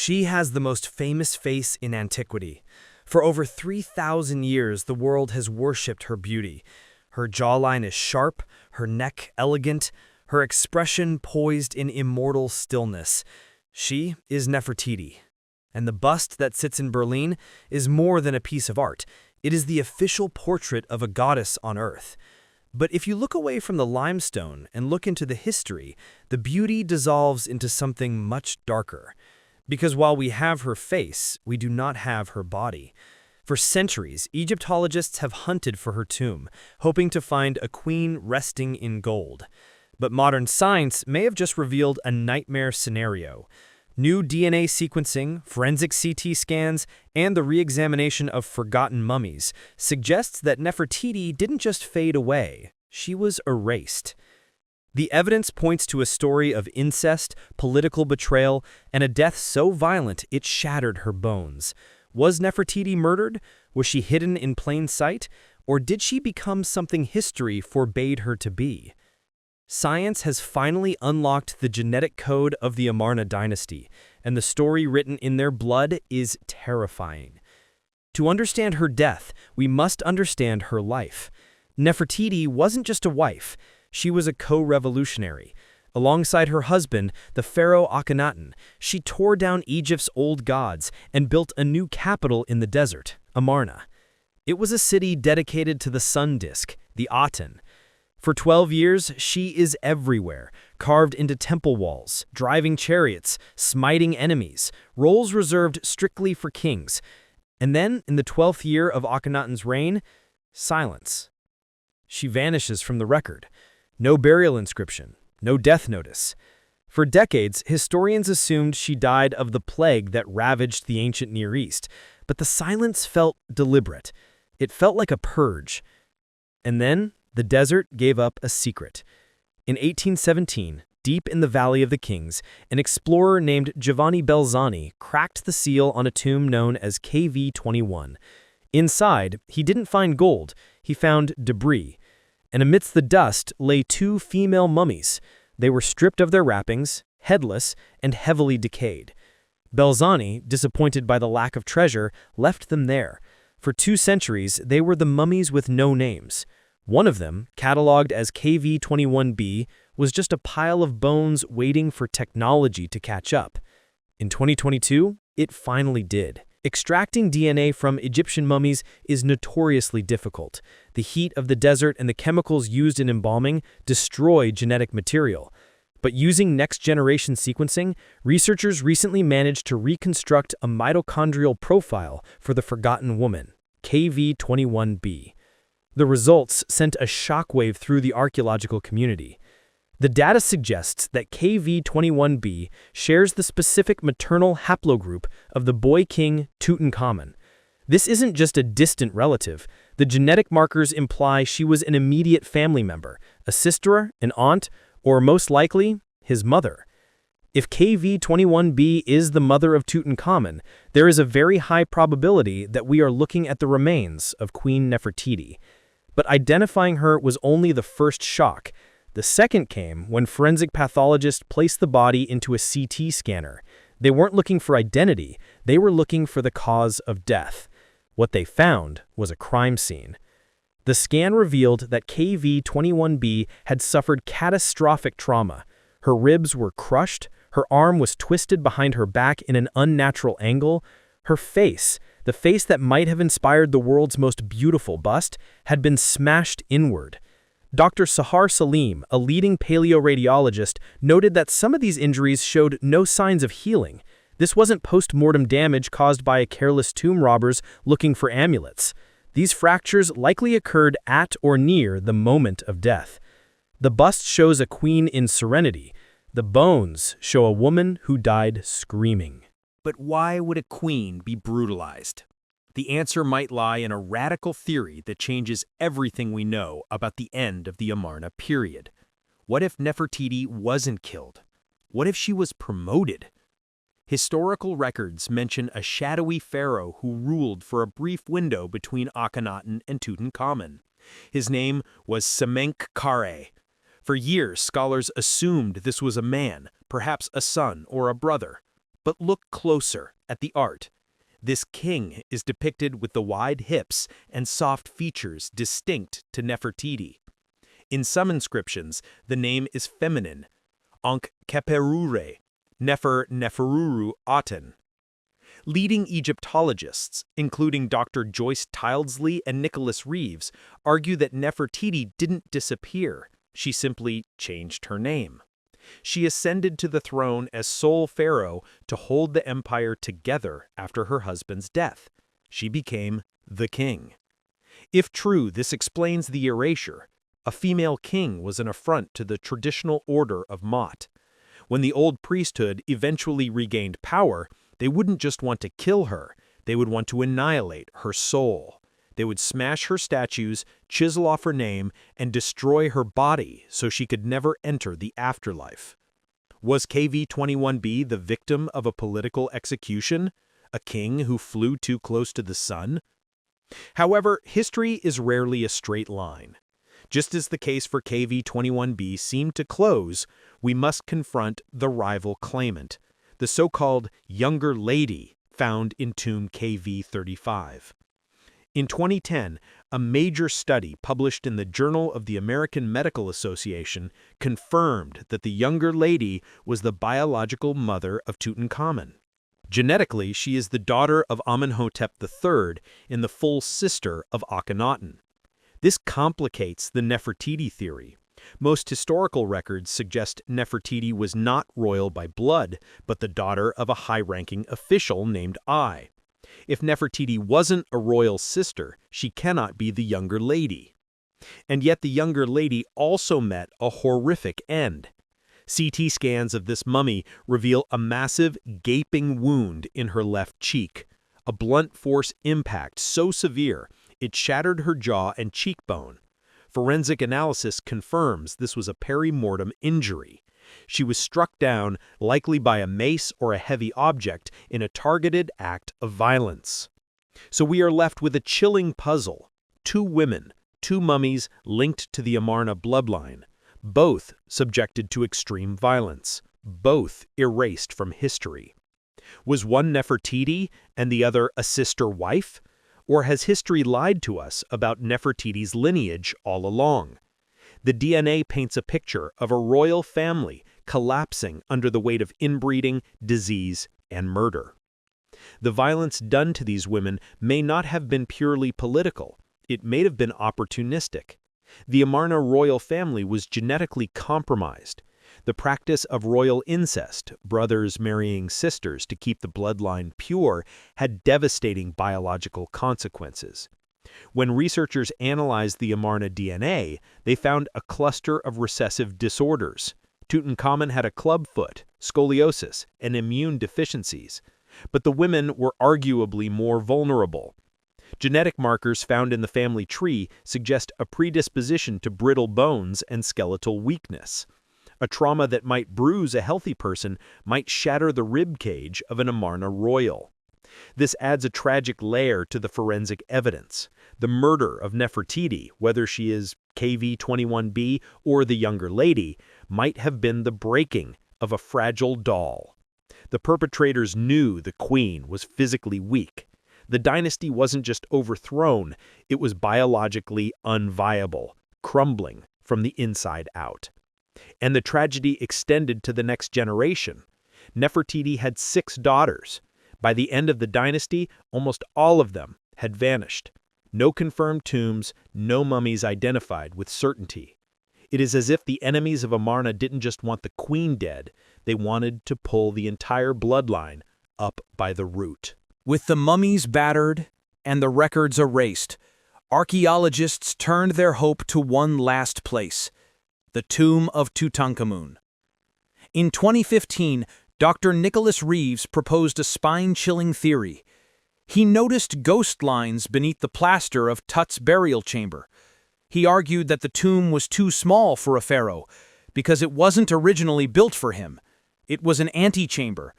She has the most famous face in antiquity. For over 3,000 years, the world has worshipped her beauty. Her jawline is sharp, her neck elegant, her expression poised in immortal stillness. She is Nefertiti. And the bust that sits in Berlin is more than a piece of art. It is the official portrait of a goddess on earth. But if you look away from the limestone and look into the history, the beauty dissolves into something much darker. Because while we have her face, we do not have her body. For centuries, Egyptologists have hunted for her tomb, hoping to find a queen resting in gold. But modern science may have just revealed a nightmare scenario. New DNA sequencing, forensic CT scans, and the re-examination of forgotten mummies suggests that Nefertiti didn't just fade away, she was erased. The evidence points to a story of incest, political betrayal, and a death so violent it shattered her bones. Was Nefertiti murdered? Was she hidden in plain sight? Or did she become something history forbade her to be? Science has finally unlocked the genetic code of the Amarna dynasty, and the story written in their blood is terrifying. To understand her death, we must understand her life. Nefertiti wasn't just a wife. She was a co-revolutionary. Alongside her husband, the pharaoh Akhenaten, she tore down Egypt's old gods and built a new capital in the desert, Amarna. It was a city dedicated to the sun disk, the Aten. For 12 years, she is everywhere, carved into temple walls, driving chariots, smiting enemies, roles reserved strictly for kings. And then, in the 12th year of Akhenaten's reign, silence. She vanishes from the record. No burial inscription, no death notice. For decades, historians assumed she died of the plague that ravaged the ancient Near East, but the silence felt deliberate. It felt like a purge. And then, the desert gave up a secret. In 1817, deep in the Valley of the Kings, an explorer named Giovanni Belzoni cracked the seal on a tomb known as KV-21. Inside, he didn't find gold, he found debris. And amidst the dust lay two female mummies. They were stripped of their wrappings, headless, and heavily decayed. Belzoni, disappointed by the lack of treasure, left them there. For 2 centuries, they were the mummies with no names. One of them, catalogued as KV-21b, was just a pile of bones waiting for technology to catch up. In 2022, it finally did. Extracting DNA from Egyptian mummies is notoriously difficult. The heat of the desert and the chemicals used in embalming destroy genetic material. But using next-generation sequencing, researchers recently managed to reconstruct a mitochondrial profile for the forgotten woman, KV-21b. The results sent a shockwave through the archaeological community. The data suggests that KV-21b shares the specific maternal haplogroup of the boy king Tutankhamun. This isn't just a distant relative. The genetic markers imply she was an immediate family member, a sister, an aunt, or most likely, his mother. If KV-21b is the mother of Tutankhamun, there is a very high probability that we are looking at the remains of Queen Nefertiti. But identifying her was only the first shock. The second came when forensic pathologists placed the body into a CT scanner. They weren't looking for identity, they were looking for the cause of death. What they found was a crime scene. The scan revealed that KV-21b had suffered catastrophic trauma. Her ribs were crushed, her arm was twisted behind her back in an unnatural angle. Her face, the face that might have inspired the world's most beautiful bust, had been smashed inward. Dr. Sahar Salim, a leading paleoradiologist, noted that some of these injuries showed no signs of healing. This wasn't post-mortem damage caused by careless tomb robbers looking for amulets. These fractures likely occurred at or near the moment of death. The bust shows a queen in serenity. The bones show a woman who died screaming. But why would a queen be brutalized? The answer might lie in a radical theory that changes everything we know about the end of the Amarna period. What if Nefertiti wasn't killed? What if she was promoted? Historical records mention a shadowy pharaoh who ruled for a brief window between Akhenaten and Tutankhamun. His name was Semenkhkare. For years, scholars assumed this was a man, perhaps a son or a brother. But look closer at the art. This king is depicted with the wide hips and soft features distinct to Nefertiti. In some inscriptions, the name is feminine, Ankh Keperure, Neferururu Aten. Leading Egyptologists, including Dr. Joyce Tildesley and Nicholas Reeves, argue that Nefertiti didn't disappear, she simply changed her name. She ascended to the throne as sole pharaoh to hold the empire together after her husband's death. She became the king. If true, this explains the erasure. A female king was an affront to the traditional order of Mot. When the old priesthood eventually regained power, they wouldn't just want to kill her, they would want to annihilate her soul. They would smash her statues, chisel off her name, and destroy her body so she could never enter the afterlife. Was KV-21b the victim of a political execution? A king who flew too close to the sun? However, history is rarely a straight line. Just as the case for KV-21b seemed to close, we must confront the rival claimant, the so-called younger lady found in tomb KV-35. In 2010, a major study published in the Journal of the American Medical Association confirmed that the younger lady was the biological mother of Tutankhamun. Genetically, she is the daughter of Amenhotep III and the full sister of Akhenaten. This complicates the Nefertiti theory. Most historical records suggest Nefertiti was not royal by blood, but the daughter of a high-ranking official named Ai. If Nefertiti wasn't a royal sister, she cannot be the younger lady. And yet the younger lady also met a horrific end. CT scans of this mummy reveal a massive, gaping wound in her left cheek, a blunt force impact so severe it shattered her jaw and cheekbone. Forensic analysis confirms this was a perimortem injury. She was struck down, likely by a mace or a heavy object, in a targeted act of violence. So we are left with a chilling puzzle. Two women, two mummies linked to the Amarna bloodline, both subjected to extreme violence, both erased from history. Was one Nefertiti and the other a sister wife? Or has history lied to us about Nefertiti's lineage all along? The DNA paints a picture of a royal family collapsing under the weight of inbreeding, disease, and murder. The violence done to these women may not have been purely political. It may have been opportunistic. The Amarna royal family was genetically compromised. The practice of royal incest, brothers marrying sisters to keep the bloodline pure, had devastating biological consequences. When researchers analyzed the Amarna DNA, they found a cluster of recessive disorders. Tutankhamun had a clubfoot, scoliosis, and immune deficiencies. But the women were arguably more vulnerable. Genetic markers found in the family tree suggest a predisposition to brittle bones and skeletal weakness. A trauma that might bruise a healthy person might shatter the rib cage of an Amarna royal. This adds a tragic layer to the forensic evidence. The murder of Nefertiti, whether she is KV-21b or the younger lady, might have been the breaking of a fragile doll. The perpetrators knew the queen was physically weak. The dynasty wasn't just overthrown, it was biologically unviable, crumbling from the inside out. And the tragedy extended to the next generation. Nefertiti had 6 daughters. By the end of the dynasty, almost all of them had vanished. No confirmed tombs, no mummies identified with certainty. It is as if the enemies of Amarna didn't just want the queen dead, they wanted to pull the entire bloodline up by the root. With the mummies battered and the records erased, archaeologists turned their hope to one last place, the tomb of Tutankhamun. In 2015, Dr. Nicholas Reeves proposed a spine-chilling theory. He noticed ghost lines beneath the plaster of Tut's burial chamber. He argued that the tomb was too small for a pharaoh because it wasn't originally built for him. It was an antechamber.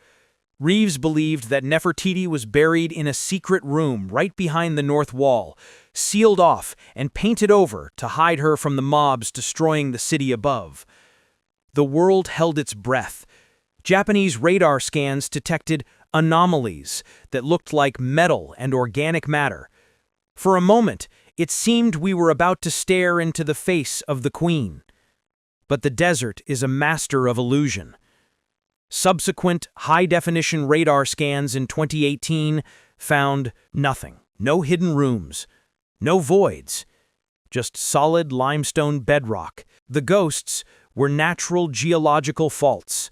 Reeves believed that Nefertiti was buried in a secret room right behind the north wall, sealed off and painted over to hide her from the mobs destroying the city above. The world held its breath. Japanese radar scans detected anomalies that looked like metal and organic matter. For a moment, it seemed we were about to stare into the face of the queen. But the desert is a master of illusion. Subsequent high-definition radar scans in 2018 found nothing. No hidden rooms, no voids, just solid limestone bedrock. The ghosts were natural geological faults.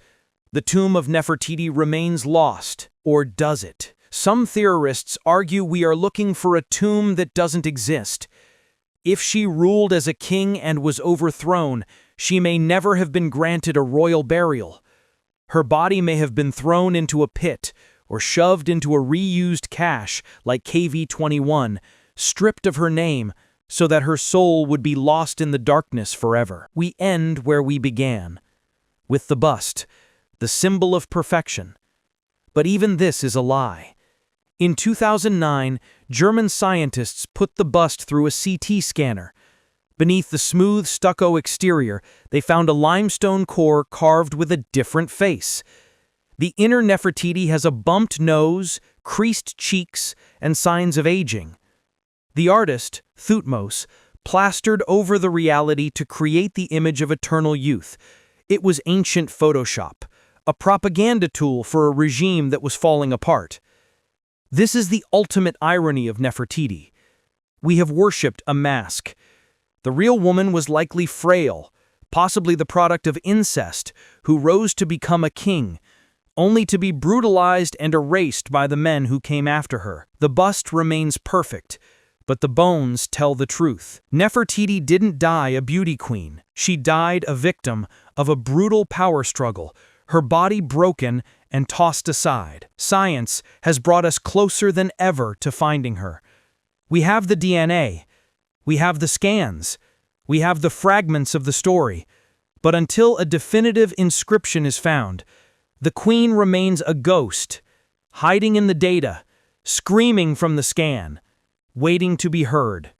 The tomb of Nefertiti remains lost, or does it? Some theorists argue we are looking for a tomb that doesn't exist. If she ruled as a king and was overthrown, she may never have been granted a royal burial. Her body may have been thrown into a pit or shoved into a reused cache like KV-21, stripped of her name so that her soul would be lost in the darkness forever. We end where we began, with the bust, the symbol of perfection. But even this is a lie. In 2009, German scientists put the bust through a CT scanner. Beneath the smooth stucco exterior, they found a limestone core carved with a different face. The inner Nefertiti has a bumped nose, creased cheeks, and signs of aging. The artist, Thutmose, plastered over the reality to create the image of eternal youth. It was ancient Photoshop, a propaganda tool for a regime that was falling apart. This is the ultimate irony of Nefertiti. We have worshipped a mask. The real woman was likely frail, possibly the product of incest, who rose to become a king, only to be brutalized and erased by the men who came after her. The bust remains perfect, but the bones tell the truth. Nefertiti didn't die a beauty queen. She died a victim of a brutal power struggle, her body broken and tossed aside. Science has brought us closer than ever to finding her. We have the DNA, we have the scans, we have the fragments of the story, but until a definitive inscription is found, the queen remains a ghost, hiding in the data, screaming from the scan, waiting to be heard.